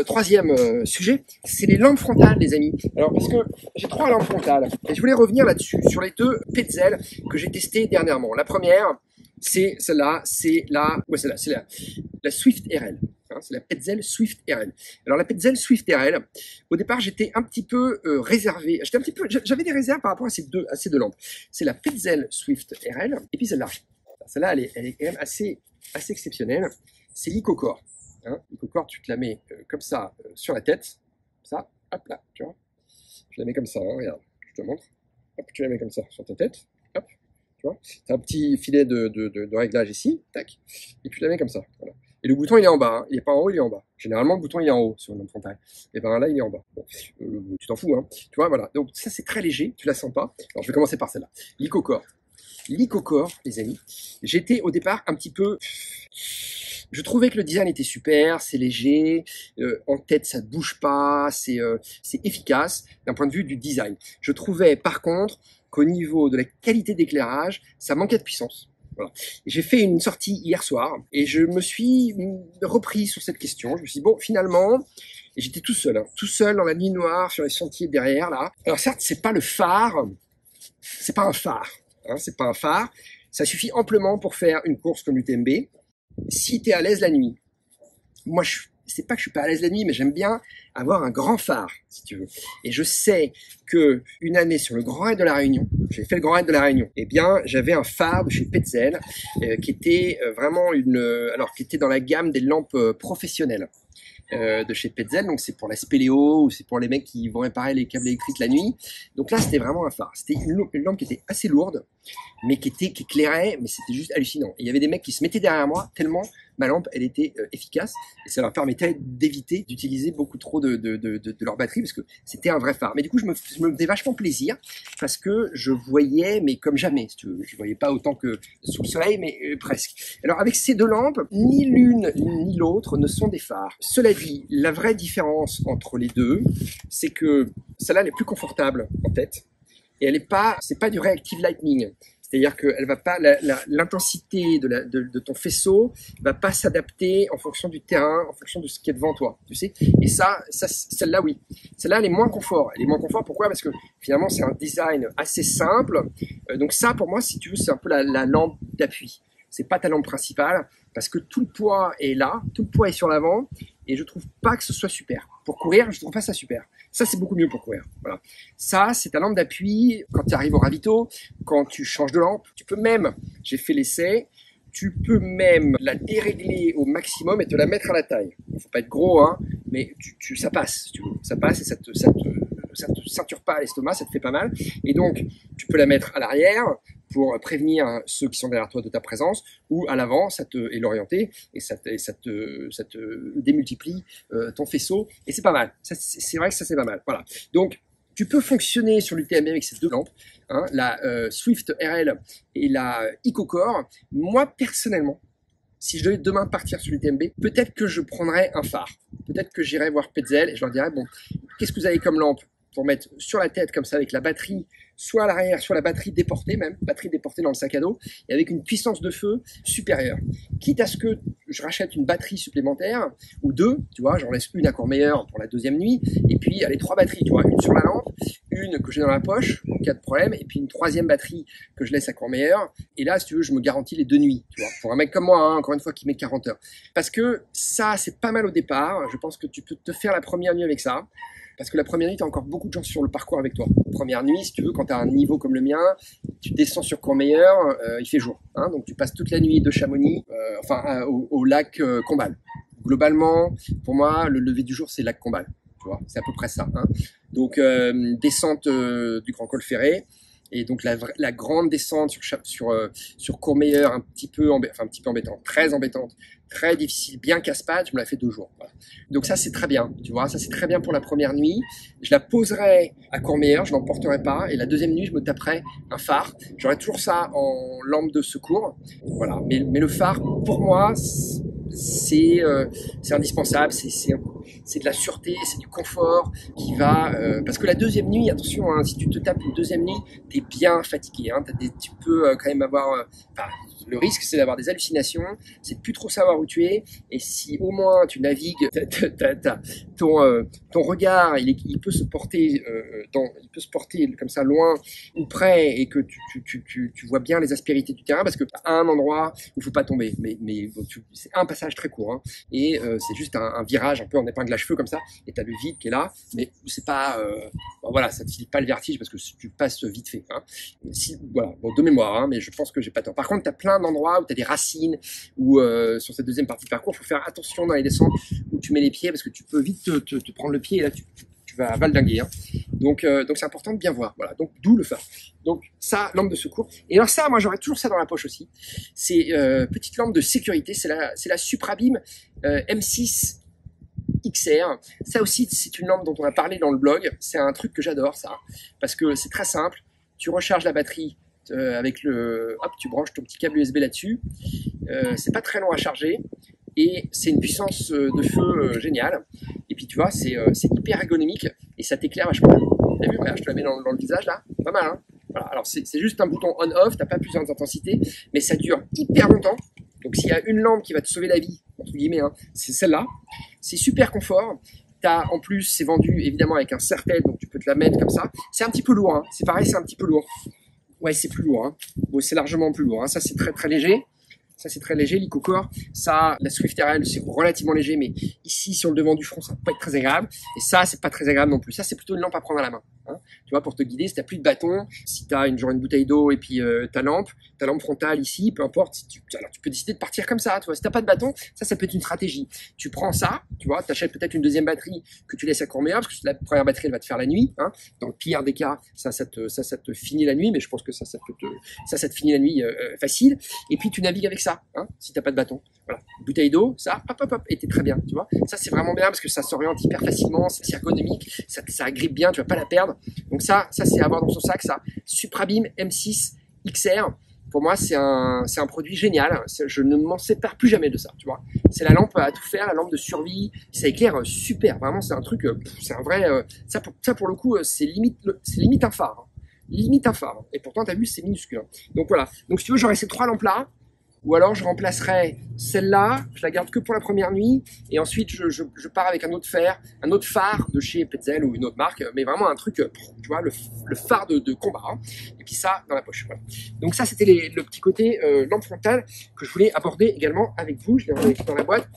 Troisième sujet, c'est les lampes frontales, les amis. Alors, parce que j'ai 3 lampes frontales et je voulais revenir là-dessus, sur les 2 Petzl que j'ai testées dernièrement. La première, c'est celle-là, c'est la Swift RL. Hein, c'est la Petzl Swift RL. Alors, la Petzl Swift RL, au départ, j'étais un petit peu réservé. J'avais des réserves par rapport à ces deux lampes. C'est la Petzl Swift RL et puis celle-là. Celle-là, elle est quand même assez exceptionnelle. C'est l'IcoCore. Hein, l'IcoCore, tu te la mets comme ça sur la tête, ça, hop là, tu vois. Tu la mets comme ça, hein, regarde, je te montre. Hop, tu la mets comme ça sur ta tête, hop, tu vois. Tu as un petit filet de réglage ici, tac, et tu la mets comme ça, voilà. Et le bouton, il est en bas, hein. Il n'est pas en haut, il est en bas. Généralement, le bouton, il est en haut sur une lampe frontale. Et ben là, il est en bas. Bon, tu t'en fous, hein. Tu vois, voilà. Donc ça, c'est très léger, tu la sens pas. Alors, je vais commencer par celle-là. l'IcoCore. l'IcoCore, les amis, j'étais au départ un petit peu... Je trouvais que le design était super, c'est léger, en tête ça ne bouge pas, c'est efficace d'un point de vue du design. Je trouvais par contre qu'au niveau de la qualité d'éclairage, ça manquait de puissance. Voilà. J'ai fait une sortie hier soir et je me suis repris sur cette question. Je me suis dit, bon, finalement, et j'étais tout seul dans la nuit noire sur les sentiers derrière là. Alors certes, c'est pas le phare, c'est pas un phare, hein, c'est pas un phare. Ça suffit amplement pour faire une course comme l'UTMB. Si tu es à l'aise la nuit, moi c'est pas que je suis pas à l'aise la nuit, mais j'aime bien avoir un grand phare, si tu veux. Et je sais que une année sur le Grand Raid de la Réunion, j'ai fait le Grand Raid de la Réunion, eh bien j'avais un phare de chez Petzl qui était vraiment qui était dans la gamme des lampes professionnelles. De chez Petzl, donc c'est pour la spéléo ou c'est pour les mecs qui vont réparer les câbles électriques la nuit. Donc là c'était vraiment un phare, c'était une lampe qui était assez lourde mais qui éclairait, mais c'était juste hallucinant. Et il y avait des mecs qui se mettaient derrière moi tellement ma lampe elle était efficace et ça leur permettait d'éviter d'utiliser beaucoup trop de leur batterie parce que c'était un vrai phare. Mais du coup je me faisais vachement plaisir parce que je voyais mais comme jamais, si tu veux. Je voyais pas autant que sous le soleil mais presque. Alors avec ces 2 lampes, ni l'une ni l'autre ne sont des phares. Cela dit, la vraie différence entre les deux, c'est que celle-là elle est plus confortable en tête et c'est pas du reactive lightning. C'est-à-dire que elle va pas, l'intensité de ton faisceau va pas s'adapter en fonction du terrain, en fonction de ce qui est devant toi, tu sais. Et celle-là, oui. Celle-là, elle est moins confort. Elle est moins confort, pourquoi? Parce que finalement, c'est un design assez simple. Donc ça, pour moi, si tu veux, c'est un peu la lampe d'appui. C'est pas ta lampe principale, parce que tout le poids est là, tout le poids est sur l'avant, et je trouve pas que ce soit super. Pour courir, je trouve pas ça super. Ça, c'est beaucoup mieux pour courir. Voilà. Ça, c'est ta lampe d'appui quand tu arrives au ravito, quand tu changes de lampe. Tu peux même, j'ai fait l'essai, tu peux même la dérégler au maximum et te la mettre à la taille. Il faut pas être gros, hein, mais ça passe, si tu veux. Ça passe et ça te ceinture pas à l'estomac, ça te fait pas mal. Et donc, tu peux la mettre à l'arrière pour prévenir ceux qui sont derrière toi de ta présence, ou à l'avant, et l'orienter, et ça te démultiplie ton faisceau, et c'est pas mal. C'est vrai que ça c'est pas mal. Voilà. Donc, tu peux fonctionner sur l'UTMB avec ces 2 lampes, hein, la Swift RL et la IcoCore. Moi, personnellement, si je devais demain partir sur l'UTMB, peut-être que je prendrais un phare. Peut-être que j'irais voir Petzl et je leur dirais, bon, qu'est-ce que vous avez comme lampe pour mettre sur la tête comme ça avec la batterie, soit à l'arrière, soit la batterie déportée même, batterie déportée dans le sac à dos, et avec une puissance de feu supérieure. Quitte à ce que je rachète une batterie supplémentaire, ou 2, tu vois, j'en laisse une à Courmayeur pour la 2e nuit, et puis allez 3 batteries, tu vois, une sur la lampe, une que j'ai dans la poche, en cas de problème, et puis une 3e batterie que je laisse à Courmayeur, et là, si tu veux, je me garantis les 2 nuits, tu vois, pour un mec comme moi, hein, encore une fois, qui met 40 heures. Parce que ça, c'est pas mal au départ, je pense que tu peux te faire la première nuit avec ça, parce que la première nuit, tu as encore beaucoup de gens sur le parcours avec toi. Première nuit, si tu veux, quand tu as un niveau comme le mien, tu descends sur Courmayeur, il fait jour. Hein, donc tu passes toute la nuit de Chamonix au lac Combal. Globalement, pour moi, le lever du jour, c'est le lac Combal. Tu vois, c'est à peu près ça. Hein. Donc descente du Grand Col Ferré. Et donc la grande descente sur Courmayeur, un petit peu embêtante, très embêtante, très difficile, bien casse-pattes, je me la fais 2 jours. Voilà. Donc ça c'est très bien, tu vois, ça c'est très bien pour la première nuit. Je la poserai à Courmayeur, je n'en porterai pas, et la 2e nuit je me taperai un phare. J'aurai toujours ça en lampe de secours, voilà. Mais le phare, pour moi, c'est indispensable, c'est de la sûreté, c'est du confort qui va... parce que la deuxième nuit, attention, hein, si tu te tapes une deuxième nuit, t'es bien fatigué. Hein, tu peux quand même avoir... le risque, c'est d'avoir des hallucinations, c'est de plus trop savoir où tu es, et si au moins tu navigues, ton regard, il peut se porter comme ça loin ou près, et que tu vois bien les aspérités du terrain, parce que à un endroit où il faut pas tomber, mais c'est un passage très court, hein, et c'est juste un virage un peu en épingle à cheveux comme ça, et t'as le vide qui est là, mais c'est pas, bon, voilà, ça te file pas le vertige parce que tu passes vite fait. Hein. Voilà, bon, de mémoire, hein, mais je pense que j'ai pas tort. Par contre, t'as plein d'endroits où t'as des racines, ou sur cette deuxième partie de parcours, faut faire attention dans les descentes où tu mets les pieds, parce que tu peux vite te prendre le pied, et là tu vas valdinguer. Hein. Donc c'est important de bien voir. Voilà. Donc d'où le phare. Donc ça, lampe de secours. Et alors ça, moi j'aurais toujours ça dans la poche aussi. C'est petite lampe de sécurité. C'est la Suprabim M6 XR. Ça aussi, c'est une lampe dont on a parlé dans le blog. C'est un truc que j'adore, ça, parce que c'est très simple. Tu recharges la batterie avec hop, tu branches ton petit câble USB là-dessus. C'est pas très long à charger. Et c'est une puissance de feu géniale. Et puis tu vois, c'est hyper ergonomique et ça t'éclaire vachement bien. T'as vu, regarde, je te la mets dans le visage là, pas mal, hein. Voilà. Alors c'est juste un bouton on/off, t'as pas plusieurs intensités, mais ça dure hyper longtemps. Donc s'il y a une lampe qui va te sauver la vie, entre guillemets, hein, c'est celle-là. C'est super confort. En plus, c'est vendu évidemment avec un serre-tête, donc tu peux te la mettre comme ça. C'est un petit peu lourd, hein. C'est pareil, c'est un petit peu lourd. Ouais, c'est plus lourd, hein. Bon, c'est largement plus lourd, hein. Ça, c'est très très léger. Ça, c'est très léger, l'IcoCore. Ça, la Swift RL, c'est relativement léger, mais ici, sur le devant du front, ça va pas être très agréable. Et ça, c'est pas très agréable non plus. Ça, c'est plutôt une lampe à prendre à la main. Hein. Tu vois, pour te guider, si t'as plus de bâton, si t'as une bouteille d'eau et puis ta lampe frontale ici, peu importe, alors tu peux décider de partir comme ça. Tu vois, si t'as pas de bâton, ça peut être une stratégie. Tu prends ça, tu vois, t'achètes peut-être une deuxième batterie que tu laisses à court parce que la première batterie, elle va te faire la nuit. Hein. Dans le pire des cas, ça te finit la nuit, mais je pense que ça te finit la nuit facile. Et puis tu navigues avec ça, hein, si t'as pas de bâton. Voilà, bouteille d'eau, ça, hop, et t'es très bien, tu vois. Ça, c'est vraiment bien parce que ça s'oriente hyper facilement, c'est ergonomique, ça agrippe bien, tu vas pas la perdre. Donc ça c'est à avoir dans son sac, ça. Suprabim M6 XR. Pour moi, c'est un produit génial. Je ne m'en sépare plus jamais de ça, tu vois. C'est la lampe à tout faire, la lampe de survie. Ça éclaire super. Vraiment, c'est un truc, c'est un vrai. Ça pour le coup, c'est limite un phare. Hein. Limite un phare. Et pourtant, t'as vu, c'est minuscule. Hein. Donc voilà. Donc si tu veux, j'aurai ces trois lampes-là. Ou alors je remplacerai celle-là, je la garde que pour la première nuit, et ensuite je pars avec un autre phare de chez Petzl ou une autre marque, mais vraiment un truc, tu vois, le phare de combat, hein, et puis ça dans la poche. Voilà. Donc ça, c'était le petit côté lampe frontale que je voulais aborder également avec vous. Je l'ai remis dans la boîte.